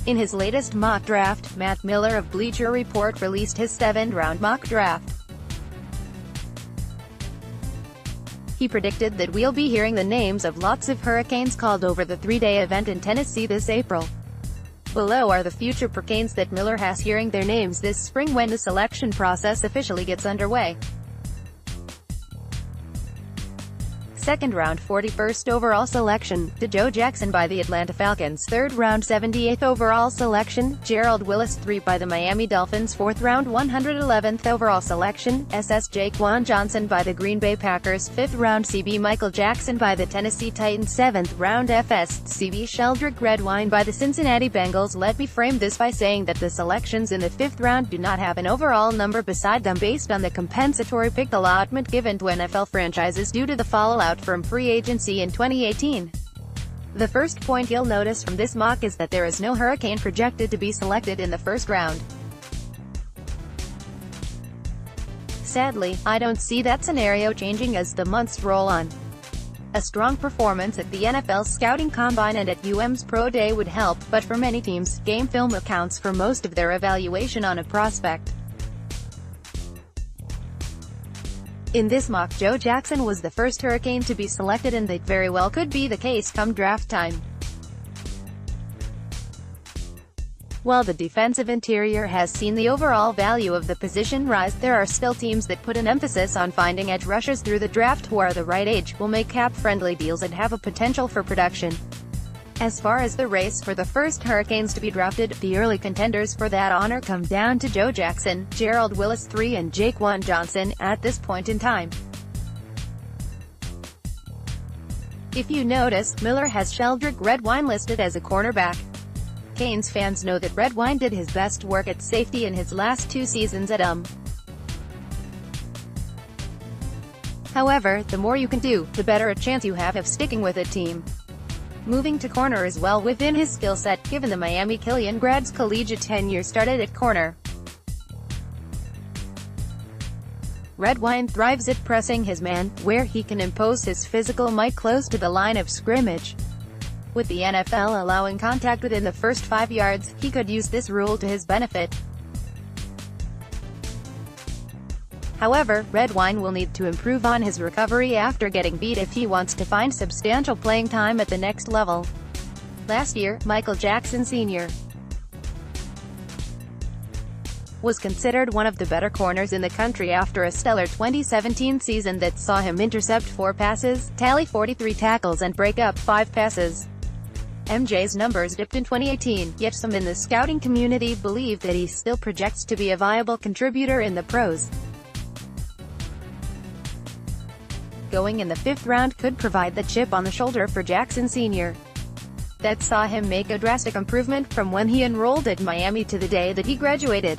In his latest mock draft, Miller of Bleacher Report released his 7th round mock draft. He predicted that we'll be hearing the names of lots of Hurricanes called over the 3-day event in Tennessee this April. Below are the future ProCanes that Miller has hearing their names this spring when the selection process officially gets underway. 2nd round 41st overall selection, Joe Jackson by the Atlanta Falcons. 3rd round 78th overall selection, Gerald Willis III by the Miami Dolphins. 4th round 111th overall selection, Jaquan Johnson by the Green Bay Packers. 5th round CB Michael Jackson by the Tennessee Titans. 7th round CB Sheldrick Redwine by the Cincinnati Bengals. Let me frame this by saying that the selections in the 5th round do not have an overall number beside them based on the compensatory pick allotment given to NFL franchises due to the fallout from free agency in 2018. The first point you'll notice from this mock is that there is no Hurricane projected to be selected in the 1st round. Sadly, I don't see that scenario changing as the months roll on. A strong performance at the NFL Scouting Combine and at UM's Pro Day would help, but for many teams, game film accounts for most of their evaluation on a prospect. In this mock, Joe Jackson was the first Hurricane to be selected, and that very well could be the case come draft time. While the defensive interior has seen the overall value of the position rise, there are still teams that put an emphasis on finding edge rushers through the draft who are the right age, will make cap-friendly deals and have a potential for production. As far as the race for the first Hurricanes to be drafted, the early contenders for that honor come down to Joe Jackson, Gerald Willis III and Jaquan Johnson, at this point in time. If you noticed, Miller has Sheldrick Redwine listed as a cornerback. Canes fans know that Redwine did his best work at safety in his last 2 seasons at However, the more you can do, the better a chance you have of sticking with a team. Moving to corner is well within his skill set, given the Miami Killian grad's collegiate tenure started at corner. Redwine thrives at pressing his man, where he can impose his physical might close to the line of scrimmage. With the NFL allowing contact within the first 5 yards, he could use this rule to his benefit. However, Redwine will need to improve on his recovery after getting beat if he wants to find substantial playing time at the next level. Last year, Michael Jackson Sr. was considered one of the better corners in the country after a stellar 2017 season that saw him intercept 4 passes, tally 43 tackles and break up 5 passes. MJ's numbers dipped in 2018, yet some in the scouting community believe that he still projects to be a viable contributor in the pros. Going in the 5th round could provide the chip on the shoulder for Jackson Sr. that saw him make a drastic improvement from when he enrolled at Miami to the day that he graduated.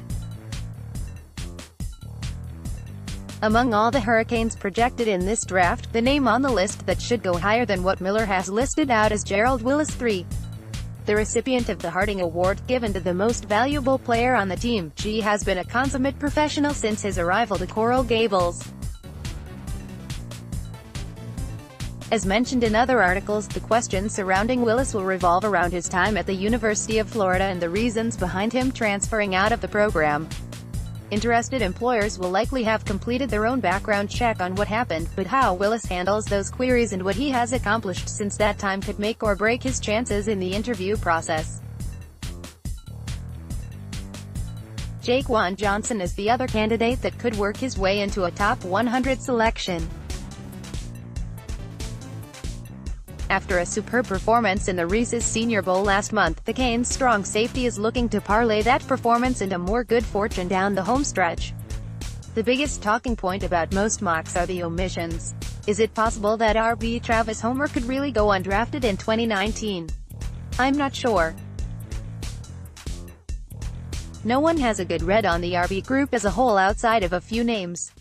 Among all the Hurricanes projected in this draft, the name on the list that should go higher than what Miller has listed out is Gerald Willis III. The recipient of the Harding Award, given to the most valuable player on the team, G has been a consummate professional since his arrival to Coral Gables. As mentioned in other articles, the questions surrounding Willis will revolve around his time at the University of Florida and the reasons behind him transferring out of the program. Interested employers will likely have completed their own background check on what happened, but how Willis handles those queries and what he has accomplished since that time could make or break his chances in the interview process. Jaquan Johnson is the other candidate that could work his way into a top 100 selection. After a superb performance in the Reese's Senior Bowl last month, the Canes' strong safety is looking to parlay that performance into more good fortune down the home stretch. The biggest talking point about most mocks are the omissions. Is it possible that RB Travis Homer could really go undrafted in 2019? I'm not sure. No one has a good read on the RB group as a whole outside of a few names.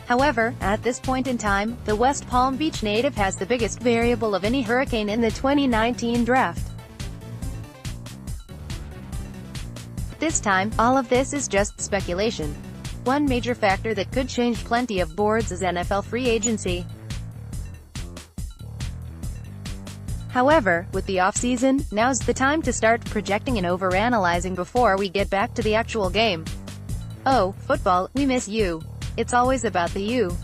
However, at this point in time, the West Palm Beach native has the biggest variable of any Hurricane in the 2019 draft. This time, all of this is just speculation. One major factor that could change plenty of boards is NFL free agency. However, with the off-season, now's the time to start projecting and overanalyzing before we get back to the actual game. Oh, football, we miss you. It's always about the you.